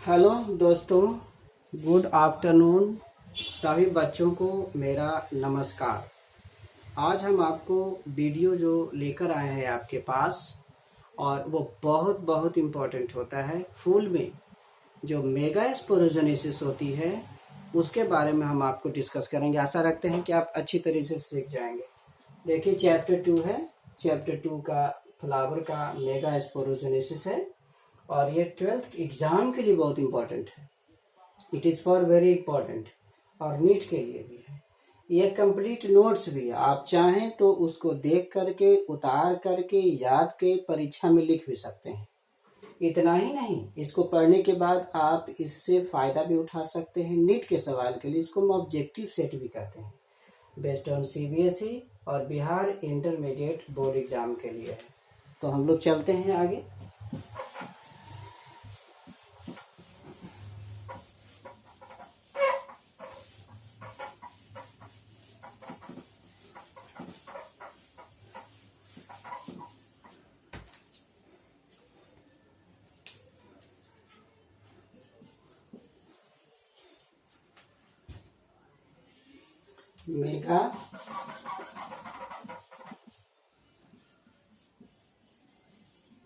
Hello दोस्तों, good afternoon. सभी बच्चों को मेरा नमस्कार। आज हम आपको वीडियो जो लेकर आए हैं आपके पास, और वो बहुत बहुत इम्पोर्टेंट होता है। फूल में जो मेगा स्पोरोजेनेसिस होती है उसके बारे में हम आपको डिस्कस करेंगे। आशा रखते हैं कि आप अच्छी तरीके से सीख जाएंगे। देखिए, चैप्टर 2 है। चैप्टर 2 का फ्लावर का मेगा स्पोरोजेनेसिस है, और ये 12th एग्जाम के लिए बहुत इंपॉर्टेंट है। It is for very important, और नीट के लिए भी है। ये कंप्लीट नोट्स भी है। आप चाहें तो उसको देख करके, उतार करके, याद के परीक्षा में लिख भी सकते हैं। इतना ही नहीं, इसको पढ़ने के बाद आप इससे फ़ायदा भी उठा सकते हैं। नीट के सवाल के लिए इसको हम ऑब्जेक्टिव सेट भी कहते हैं, बेस्ड ऑन सीबीएसई और बिहार इंटरमीडिएट बोर्ड एग्जाम के लिए है। तो हम लोग चलते हैं आगे।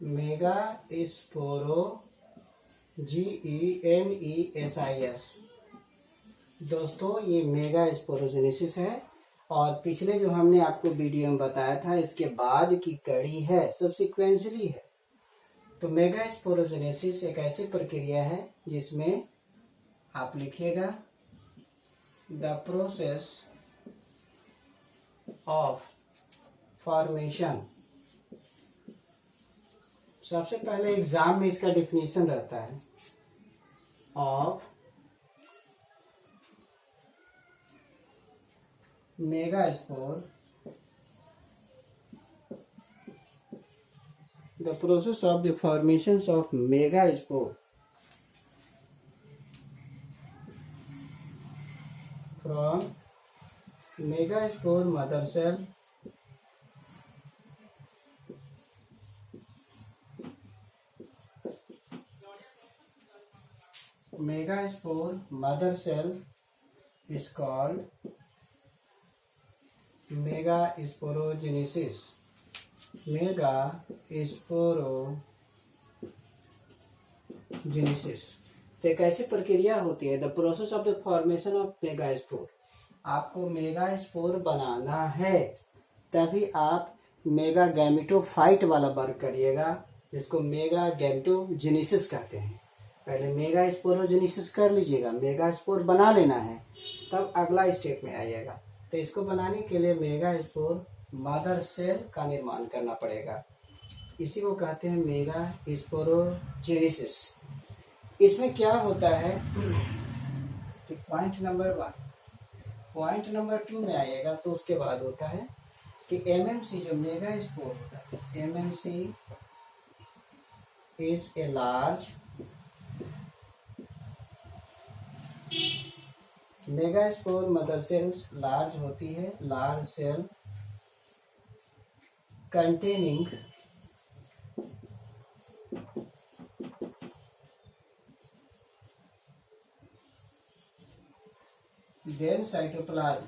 Mega स्पोरो GENESIS। दोस्तों, ये मेगा स्पोरोजेनेसिस है, और पिछले जो हमने आपको वीडियो में बताया था इसके बाद की कड़ी है, सब सिक्वेंसली है। तो मेगा स्पोरोजेनेसिस एक ऐसी प्रक्रिया है जिसमें आप लिखिएगा द प्रोसेस ऑफ फॉर्मेशन। सबसे पहले एग्जाम में इसका डिफिनीशन रहता है, of megaspore, the process of the formation of megaspore from megaspore mother cell is called megasporogenesis. तो एक ऐसी प्रक्रिया होती है, the process of the formation of megaspore. आपको मेगास्पोर बनाना है तभी आप मेगा गैमेटोफाइट वाला वर्क करिएगा, जिसको मेगा गैमेटोजेनेसिस कहते हैं। पहले मेगा स्पोरोजेनेसिस कर लीजिएगा, मेगा स्पोर बना लेना है, तब अगला स्टेप में आइएगा। तो इसको बनाने के लिए मेगा स्पोर मदर सेल का निर्माण करना पड़ेगा। इसी को कहते हैं मेगा स्पोरोजेनेसिस। इसमें क्या होता है कि पॉइंट नंबर 1, पॉइंट नंबर 2 में आइएगा तो उसके बाद होता है कि एमएमसी जो मेगा स्पोर होता है, MMC is a large megaspore mother cells large होती है, large cell containing dense cytoplasm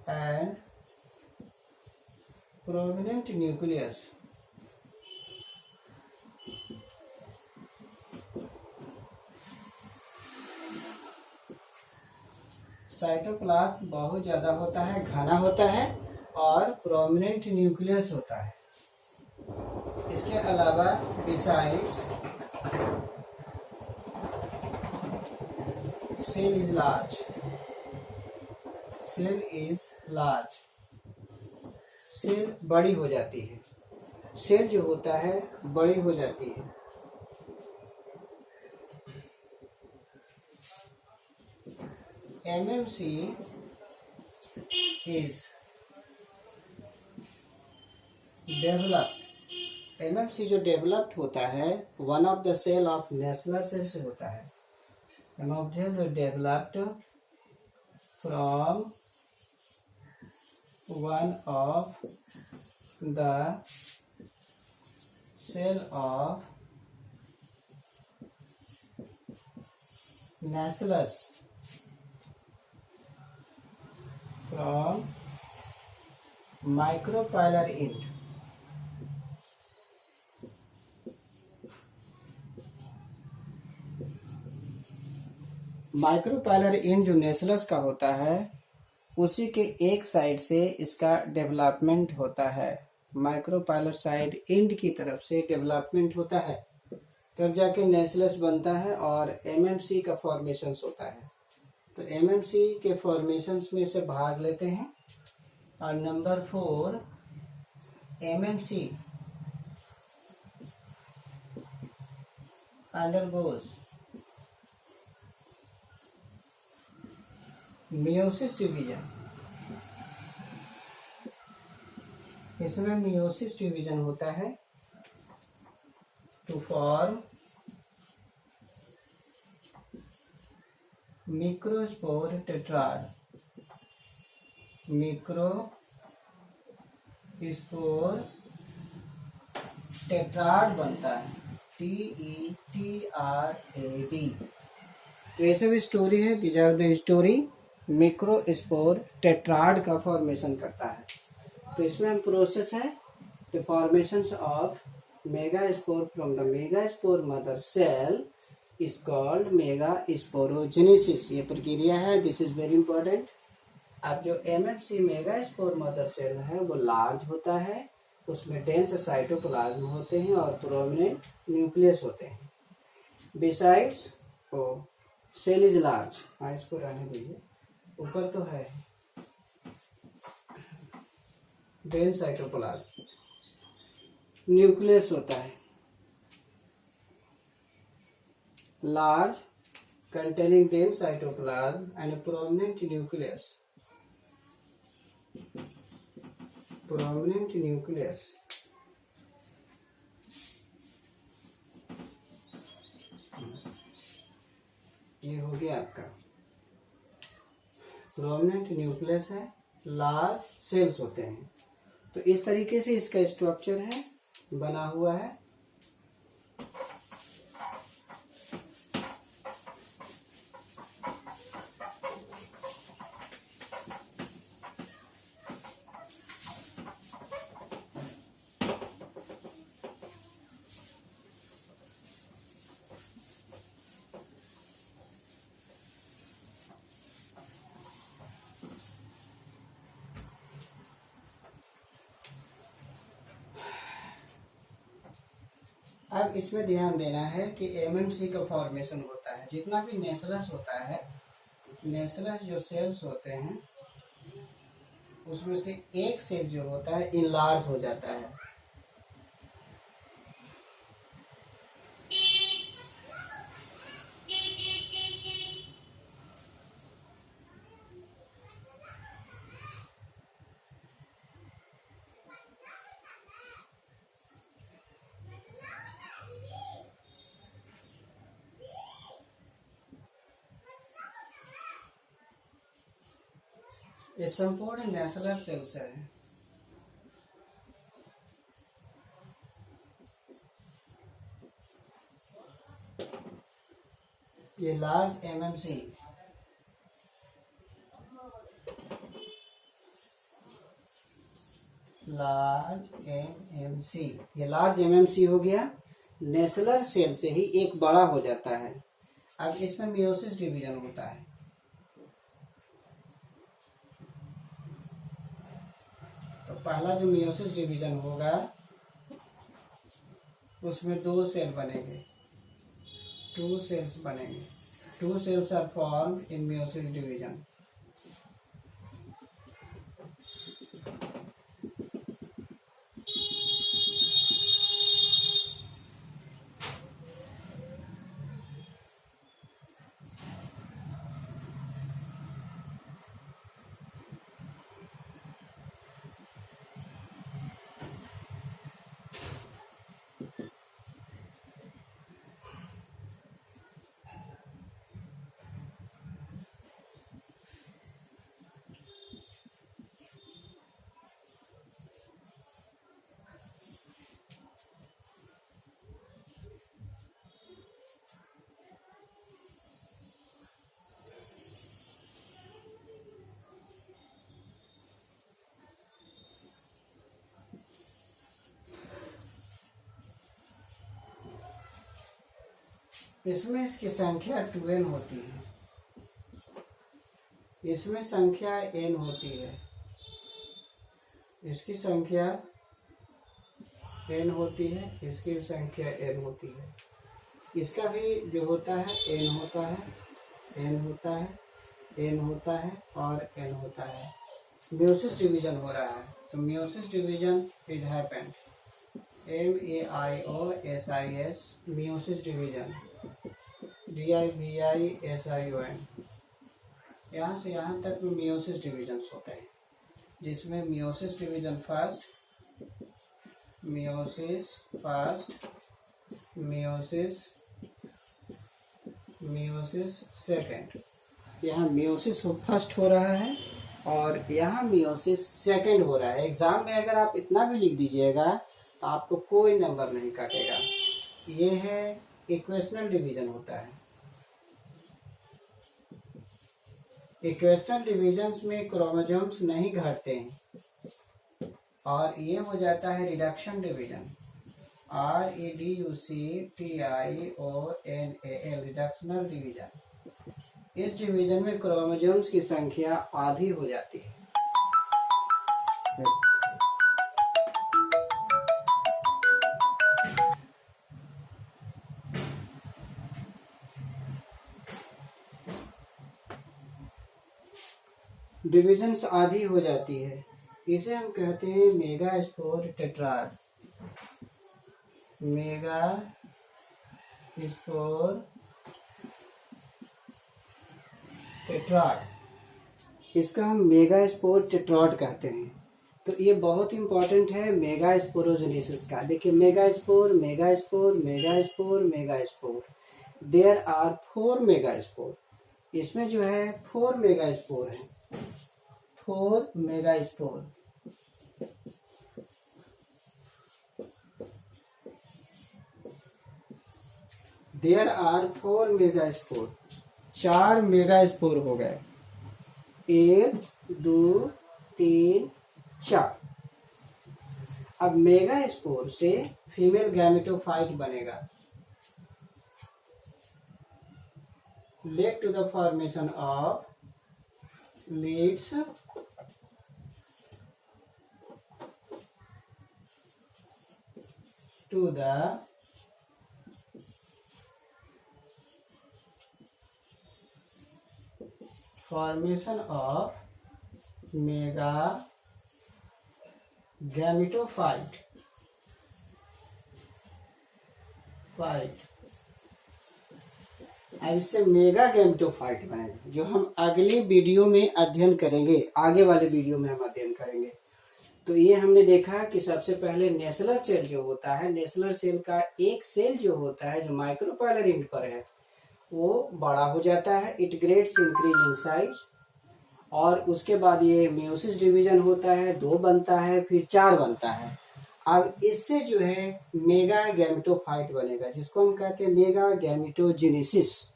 and prominent nucleus। Cytoplasm बहुत ज्यादा होता है, घना होता है, और प्रोमिनेंट न्यूक्लियस होता है। इसके अलावा besides cell is large, cell is large, cell बड़ी हो जाती है, सेल जो होता है बड़ी हो जाती है। MMC is developed। MMC जो डेवलप्ड होता है, one of the cell of national cell से होता है। MMC developed from one of the cell of Bacillus from micropylar end. Micropylar end जो नेसलस का होता है उसी के एक साइड से इसका डेवलपमेंट होता है। माइक्रोपाइलर साइड एंड की तरफ से डेवलपमेंट होता है, तब जाके नेसलस बनता है और एमएमसी का फॉर्मेशंस होता है। तो एमएमसी के फॉर्मेशंस में से भाग लेते हैं। और number 4, MMC undergoes meiosis division. इसमें मियोसिस डिवीजन होता है to form microspore tetrad. Microspore tetrad बनता है, TETRAD। तो ये सब स्टोरी है, these are the story. Microspore tetrad का फॉर्मेशन करता है। तो इसमें हम प्रोसेस है the formation of megaspore from the megaspore mother cell is called megasporogenesis. ये प्रक्रिया है, दिस इज वेरी इंपॉर्टेंट। अब जो एमएमसी मेगास्पोर मदर सेल है वो लार्ज होता है, उसमें डेंस साइटोप्लाज्म होते हैं और प्रोमिनेंट न्यूक्लियस होते हैं। Besides cell is large. हाँ, इसको रहने दीजिए, ऊपर तो है डेंस साइटोप्लाज्म, न्यूक्लियस होता है large containing dense cytoplasm and a prominent nucleus. ये हो गया आपका प्रोमिनेंट न्यूक्लियस है, लार्ज सेल्स होते हैं। तो इस तरीके से इसका स्ट्रक्चर है, बना हुआ है। अब इसमें ध्यान देना है कि एमएमसी का फॉर्मेशन होता है। जितना भी नेसलस होता है, नेसलस जो सेल्स होते हैं उसमें से एक सेल जो होता है इनलार्ज हो जाता है। ये संपूर्ण नेसलर सेल्स है। ये लार्ज एमएमसी, ये लार्ज एमएमसी हो गया। नेसलर सेल से ही एक बड़ा हो जाता है। अब इसमें मियोसिस डिवीजन होता है। तो पहला जो मियोसिस डिवीजन होगा उसमें 2 सेल बनेंगे, 2 सेल्स बनेंगे। 2 cells are formed in meiosis division. इसमें इसकी संख्या 2n होती है, इसमें संख्या n होती है, इसकी संख्या n होती है, इसकी संख्या n होती है। इसका भी जो होता है n होता है, n होता है, n होता है और n होता है। म्यूसिस डिवीजन हो रहा है, तो meiosis division is happened, MAIOSIS meiosis division, DIVISION, यहाँ से यहाँ तक म्यूसिस डिवीजन होते हैं, जिसमें meiosis division first, meiosis first, meiosis second. यहाँ म्यूसिस फर्स्ट हो रहा है और यहाँ म्यूसिस सेकेंड हो रहा है। एग्जाम में अगर आप इतना भी लिख दीजिएगा तो आपको कोई नंबर नहीं काटेगा। ये है इक्वेशनल डिवीजन होता है। इक्वेशनल डिविजन्स में क्रोमोसोम्स नहीं घटते हैं और ये हो जाता है reduction division, REDUCTIONAL reductional division. इस डिवीजन में क्रोमोसोम्स की संख्या आधी हो जाती है। डिविजन्स आधी हो जाती है, इसे हम कहते हैं मेगास्पोर टेट्राड, मेगास्पोर टेट्राड, इसका हम मेगास्पोर टेट्राड कहते हैं। तो ये बहुत इंपॉर्टेंट है मेगास्पोरोजेनेसिस का। देखिए megaspore, megaspore, megaspore, megaspore, there are 4 megaspore. इसमें जो है 4 मेगास्पोर है, 4 megaspore. There are 4 megaspore, 4 megaspore हो गए, 1 2 3 4। अब मेगास्पोर से फीमेल गैमेटोफाइट बनेगा, lead to the formation of, leads to the formation of megametophyte अब इससे मेगा गैमेटोफाइट बनेगा, जो हम अगली वीडियो में अध्ययन करेंगे, आगे वाले वीडियो में हम अध्ययन करेंगे। तो ये हमने देखा कि सबसे पहले नेसलर सेल जो होता है, नेसलर सेल का एक सेल जो होता है जो माइक्रोपाइलर एंड पर है वो बड़ा हो जाता है, it grades increase in size, और उसके बाद ये म्यूसिस डिवीजन होता है, 2 बनता है, फिर 4 बनता है। अब इससे जो है मेगा गैमेटोफाइट बनेगा, जिसको हम कहते हैं मेगा गैमेटोजेनेसिस।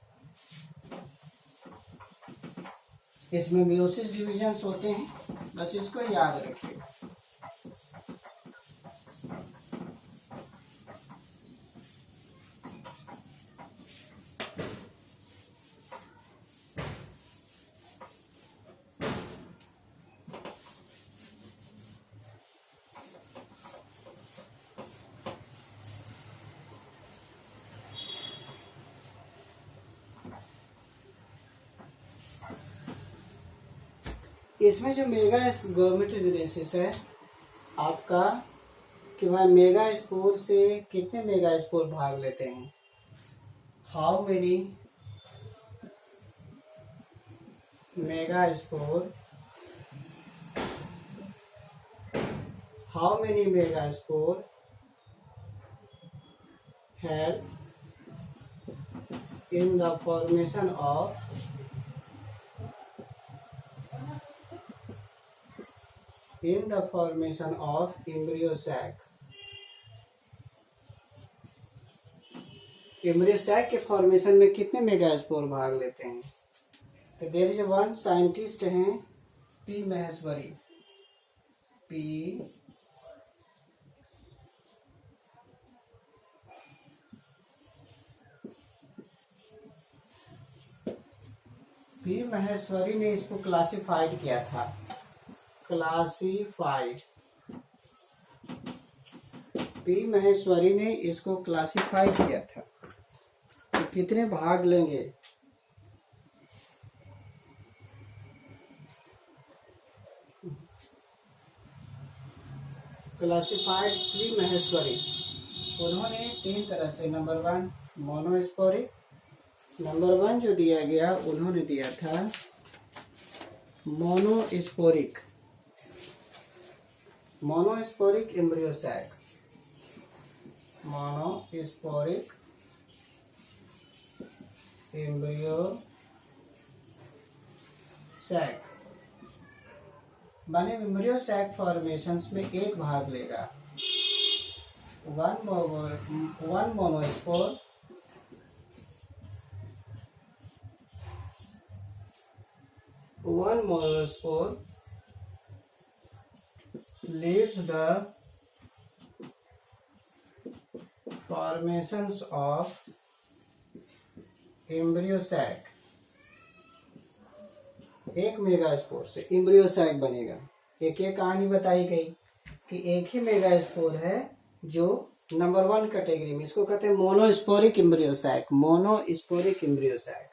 इसमें म्यूसिस डिविजन्स होते हैं, बस इसको याद रखिए। इसमें जो मेगा गैमेटोजेनेसिस है आपका, कि भाई मेगा स्पोर से कितने मेगा स्पोर भाग लेते हैं, how many megaspore, how many megaspore help in the formation of embryo sac। Embryo sac के फॉर्मेशन में कितने मेगास्पोर भाग लेते हैं? तो देयर इज वन साइंटिस्ट हैं P Maheshwari, P P Maheshwari ने इसको क्लासिफाइड किया था, क्लासिफाइड। पी महेश्वरी ने इसको क्लासिफाई किया था। तो कितने भाग लेंगे? क्लासिफाइड पी महेश्वरी, उन्होंने 3 तरह से, नंबर 1 मोनोस्पोरिक, नंबर 1 जो दिया गया उन्होंने दिया था monosporic, monosporic embryo sac, monosporic embryo sac माने एम्ब्रियो सैक फॉर्मेशंस में एक भाग लेगा, one monospore, one monospore leads the formations of embryo sac। एक मेगास्पोर से एम्ब्रियो सैक बनेगा। एक कहानी बताई गई कि एक ही मेगास्पोर है जो नंबर 1 कैटेगरी में, इसको कहते हैं monosporic embryo sac, monosporic embryo sac.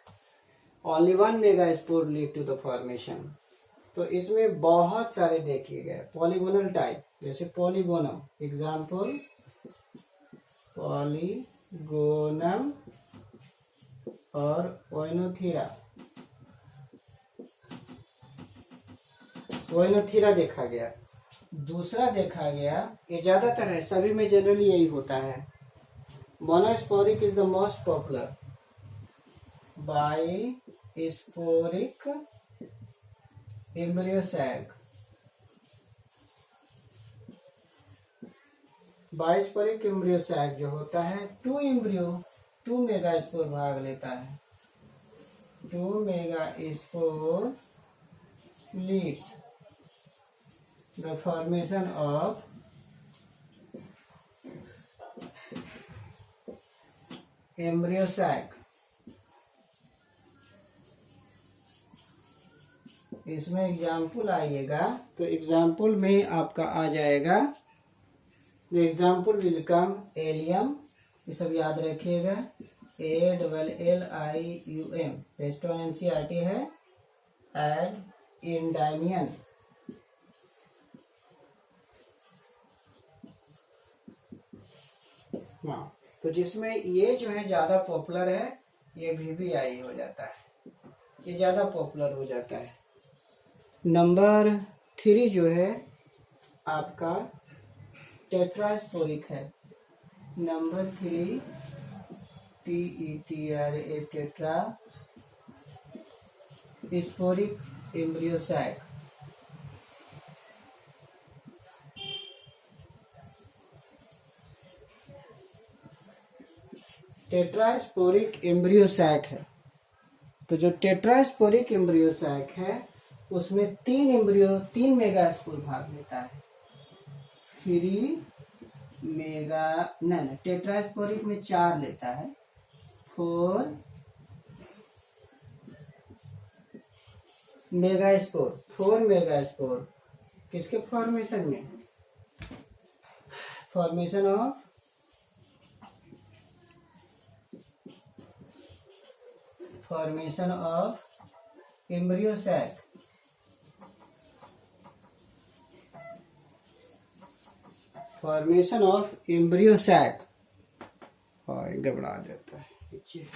Only 1 megaspore lead to the formation. तो इसमें बहुत सारे देखिए गए पॉलीगोनल टाइप, जैसे पॉलीगोनम, एग्जाम्पल पॉलीगोनम और ओइनोथीरा, ओइनोथीरा देखा गया। दूसरा देखा गया, ये ज्यादातर है, सभी में जनरली यही होता है, monosporic is the most popular, bisporic embryo sac. Bisporic embryo sac जो होता है 2 मेगास्पोर भाग लेता है, 2 megaspore leads the formation of embryo sac. इसमें एग्जाम्पल आइएगा तो एग्जाम्पल में आपका आ जाएगा, एग्जाम्पल विल कम एलियम, ये सब याद रखिएगा, ALLIUM, पेस्टोन NCERT है, एड इंडाइमियन, हाँ, तो जिसमें ये जो है ज्यादा पॉपुलर है, ये VVI हो जाता है, ये ज्यादा पॉपुलर हो जाता है। नंबर 3 जो है आपका टेट्रास्पोरिक है, number 3 TETRA, tetrasporic embryo sac. Tetrasporic embryo sac है, तो जो टेट्रास्पोरिक एम्ब्रियो सैक है उसमें 3 मेगास्पोर भाग लेता है, 3 मेगा नहीं, टेट्रास्पोरिक में 4 लेता है, 4 मेगास्पोर किसके फॉर्मेशन में, formation of embryo sac. Formation of embryo sac, और गड़बड़ा जाता है नीचे।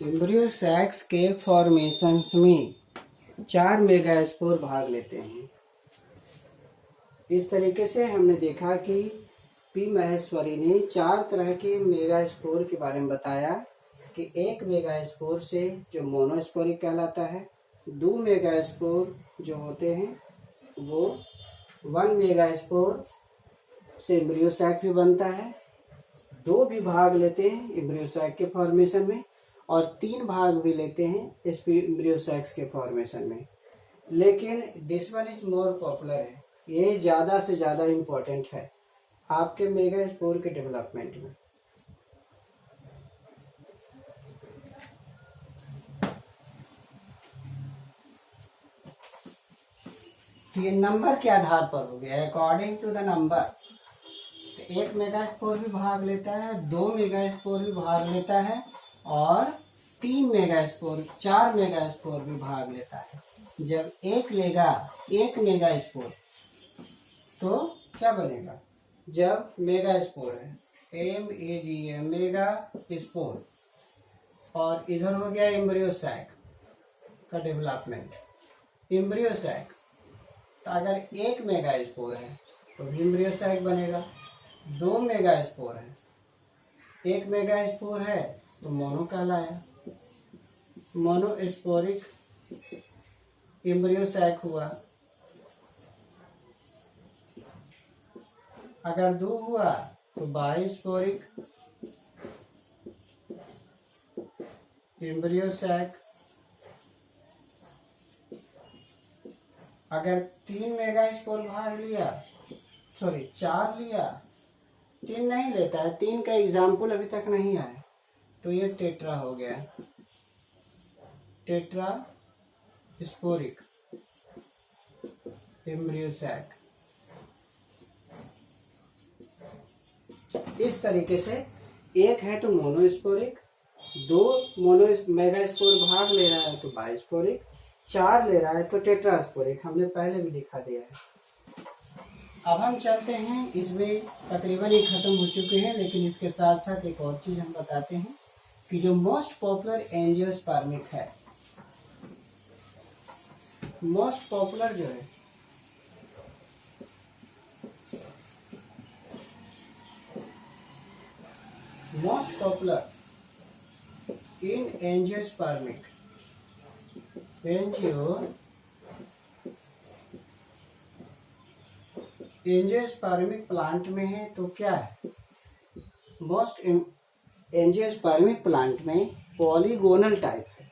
एम्ब्रियो सैक्स के फॉर्मेशंस में 4 मेगास्पोर भाग लेते हैं। इस तरीके से हमने देखा कि पी महेश्वरी ने 4 तरह के मेगास्पोर के बारे में बताया कि 1 मेगास्पोर से जो मोनोस्पोरिक कहलाता है, 2 मेगास्पोर जो होते हैं वो 1 मेगास्पोर से एम्ब्रियो सैक भी बनता है। 2 भी भाग लेते हैं एम्ब्रियो सैक के फॉर्मेशन में और 3 भाग भी लेते हैं इस एम्ब्रियो सैक्स के फॉर्मेशन में। लेकिन this one is more popular है, ये ज़्यादा से ज़्यादा इम्पोर्टेंट है आपके मेगास्पोर के डेवलपमेंट में। तो ये नंबर के आधार पर हो गया, अकॉर्डिंग टू द नंबर। तो 1 मेगास्पोर भी भाग लेता है, 2 मेगास्पोर भी भाग लेता है और 3 मेगास्पोर 4 मेगास्पोर भी भाग लेता है। जब एक लेगा 1 मेगास्पोर तो क्या बनेगा? जब मेगास्पोर है MEGA मेगा स्पोर और इधर हो गया एम्ब्रियो सैक का डेवलपमेंट। एम्ब्रियो सैक तो अगर 1 मेगास्पोर है तो भी एम्ब्रियो सैक बनेगा। 2 मेगास्पोर है, 1 मेगास्पोर है तो मोनो कहलाया, मोनोस्पोरिक एम्ब्रियो सैक हुआ। अगर 2 हुआ तो बाइस्पोरिक एम्ब्रियो सैक। अगर 3 मेगास्पोर भाग लिया, सॉरी 4 लिया, 3 नहीं लेता है, 3 का एग्जाम्पल अभी तक नहीं आया, तो ये टेट्रा हो गया, टेट्रा स्पोरिक एम्ब्रियो सैक। इस तरीके से 1 है तो मोनोस्पोरिक, 2 मेगास्पोर भाग ले रहा है तो बाइस्पोरिक, 4 ले रहा है तो टेट्रास्पोरिक। हमने पहले भी दिखा दिया है। अब हम चलते हैं, इसमें तकरीबन ये खत्म हो चुके हैं, लेकिन इसके साथ साथ एक और चीज हम बताते हैं कि जो मोस्ट पॉपुलर एंजियोस्पर्मिक है, मोस्ट पॉपुलर जो है most popular in angiospermic angiospermic plant में है तो क्या है? मोस्ट एंजियोस्पर्मिक प्लांट में पॉलीगोनल टाइप है।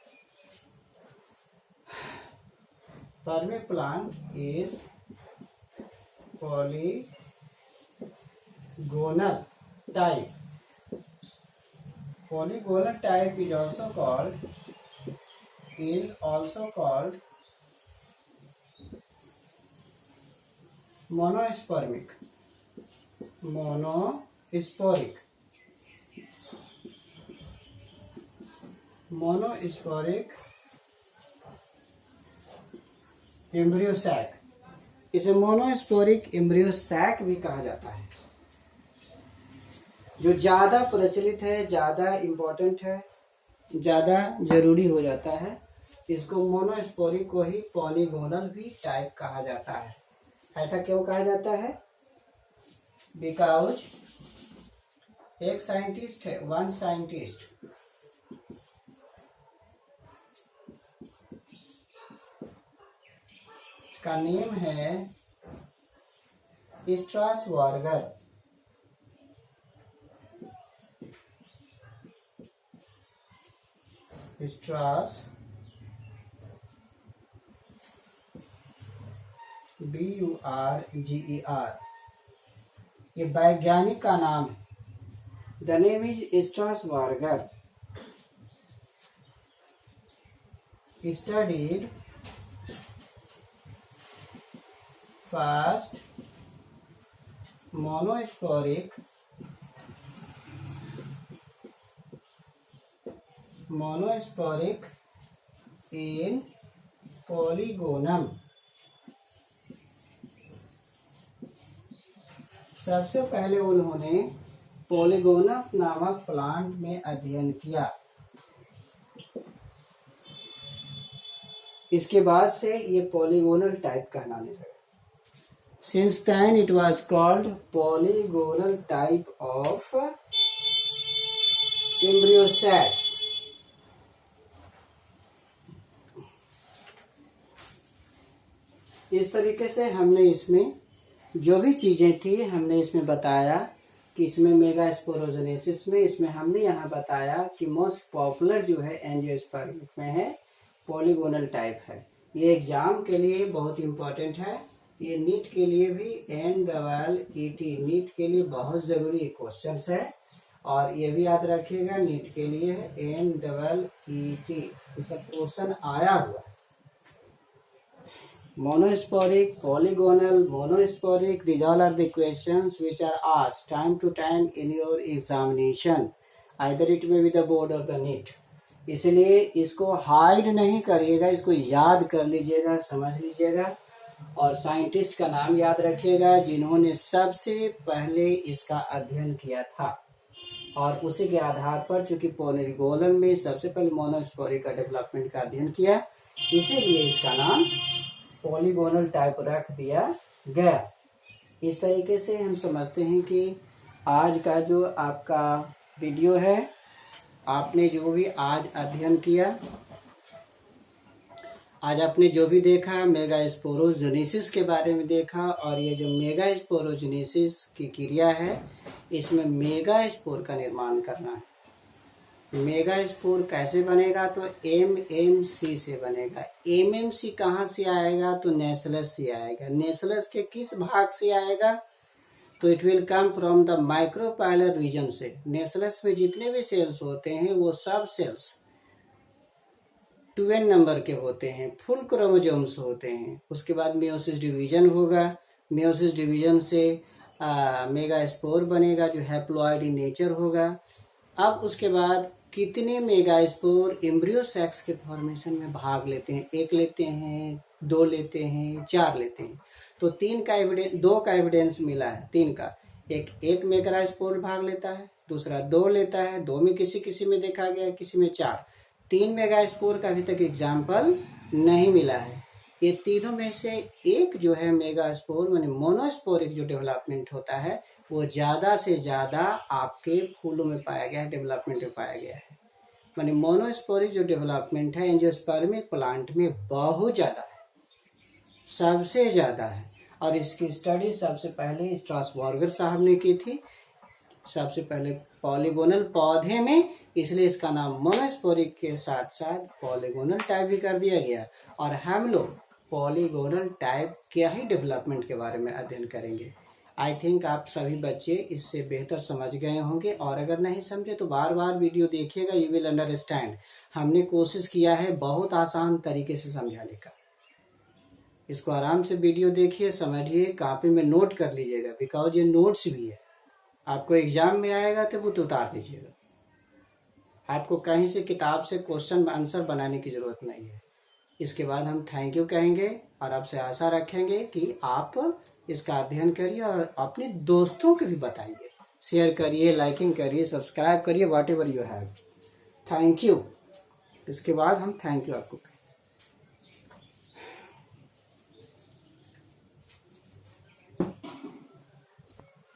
Spermic plant is polygonal type. Polygonal type is also called monosporic. Monosporic embryo sac, इसे मोनोस्पोरिक एम्ब्रियो सैक भी कहा जाता है। जो ज्यादा प्रचलित है, ज्यादा इम्पोर्टेंट है, ज्यादा जरूरी हो जाता है, इसको मोनोस्पोरिक को ही पॉलीगोनल भी टाइप कहा जाता है। ऐसा क्यों कहा जाता है? बिकॉज एक साइंटिस्ट है, वन साइंटिस्ट का नेम है स्ट्रासबर्गर। BURGER, ये वैज्ञानिक का नाम है। The name is Strasburger. Studied first monosporic in polygonum. सबसे पहले उन्होंने पॉलीगोनम नामक प्लांट में अध्ययन किया। इसके बाद से ये पॉलीगोनल टाइप कहलाने लगा। Since then it was called polygonal type of embryo sacs. इस तरीके से हमने इसमें जो भी चीज़ें थी हमने इसमें बताया कि इसमें मेगास्पोरोजेनेसिस में इसमें हमने यहाँ बताया कि मोस्ट पॉपुलर जो है एंजियोस्पर्म में है पॉलीगोनल टाइप है। ये एग्जाम के लिए बहुत इम्पोर्टेंट है, ये नीट के लिए भी NEET नीट के लिए बहुत ज़रूरी क्वेश्चन है। और ये भी याद रखिएगा नीट के लिए NEET ये सब क्वेश्चन आया हुआ है। Monosporic, polygonal, monosporic, these all are the questions which are asked time to time in your examination. Either it may be the board or the NEET. इसलिए इसको हाइड नहीं करिएगा, इसको याद कर लीजिएगा, समझ लीजिएगा और साइंटिस्ट का नाम याद रखिएगा जिन्होंने सबसे पहले इसका अध्ययन किया था और उसी के आधार पर चूंकि पॉलीगोनल में सबसे पहले मोनोस्पोरिक का डेवलपमेंट का अध्ययन किया, इसीलिए इसका नाम पॉलीगोनल टाइप रख दिया गया। इस तरीके से हम समझते हैं कि आज का जो आपका वीडियो है, आपने जो भी आज अध्ययन किया, आज आपने जो भी देखा मेगास्पोरोजेनेसिस के बारे में देखा। और ये जो मेगास्पोरोजेनेसिस की क्रिया है, इसमें मेगास्पोर का निर्माण करना है। मेगास्पोर कैसे बनेगा? तो MMC से बनेगा। MMC कहाँ से आएगा? तो नेसलस से आएगा। नेसलस के किस भाग से आएगा? तो it will come from the micropylar reason से। नेसलस में जितने भी सेल्स होते हैं वो सब सेल्स 2n नंबर के होते हैं, फुल क्रोमोसोम्स होते हैं। उसके बाद मियोसिस डिवीजन होगा, मियोसिस डिवीजन से मेगास्पोर बनेगा जो हैप्लॉइड इन नेचर होगा। अब उसके बाद कितने मेगास्पोर एम्ब्रियो सेक्स के फॉर्मेशन में भाग लेते हैं? 1 लेते हैं, 2 लेते हैं, 4 लेते हैं। तो 2 का एविडेंस मिला है, 3 का। एक मेगास्पोर भाग लेता है, दूसरा 2 लेता है, 2 में किसी में देखा गया, किसी में 4। 3 मेगास्पोर का अभी तक एग्जाम्पल नहीं मिला है। ये तीनों में से एक जो है मेगास्पोर माने मोनोस्पोरिक जो डेवलपमेंट होता है वो ज्यादा से ज्यादा आपके फूलों में पाया गया है, डेवलपमेंट में पाया गया है। माने मोनोस्पोरिक जो डेवलपमेंट है एंजियोस्पर्मिक प्लांट में बहुत ज्यादा है, सबसे ज्यादा है। और इसकी स्टडी सबसे पहले स्ट्रासबर्गर साहब ने की थी, सबसे पहले पॉलीगोनल पौधे में, इसलिए इसका नाम मोनोस्पोरिक के साथ साथ पॉलीगोनल टाइप भी कर दिया गया। और हम लोग पॉलीगोनल टाइप के ही डेवलपमेंट के बारे में अध्ययन करेंगे। आई थिंक आप सभी बच्चे इससे बेहतर समझ गए होंगे, और अगर नहीं समझे तो बार बार वीडियो देखिएगा, यू विल अंडरस्टैंड। हमने कोशिश किया है बहुत आसान तरीके से समझाने का। इसको आराम से वीडियो देखिए, समझिए, कॉपी में नोट कर लीजिएगा, बिकॉज ये नोट्स भी है। आपको एग्जाम में आएगा तो वो तो उतार दीजिएगा। आपको कहीं से किताब से क्वेश्चन आंसर बनाने की जरूरत नहीं है। इसके बाद हम थैंक यू कहेंगे और आपसे आशा रखेंगे कि आप इसका अध्ययन करिए और अपने दोस्तों को भी बताइए, शेयर करिए, लाइकिंग करिए, सब्सक्राइब करिए, whatever you have. Thank you. इसके बाद हम थैंक यू आपको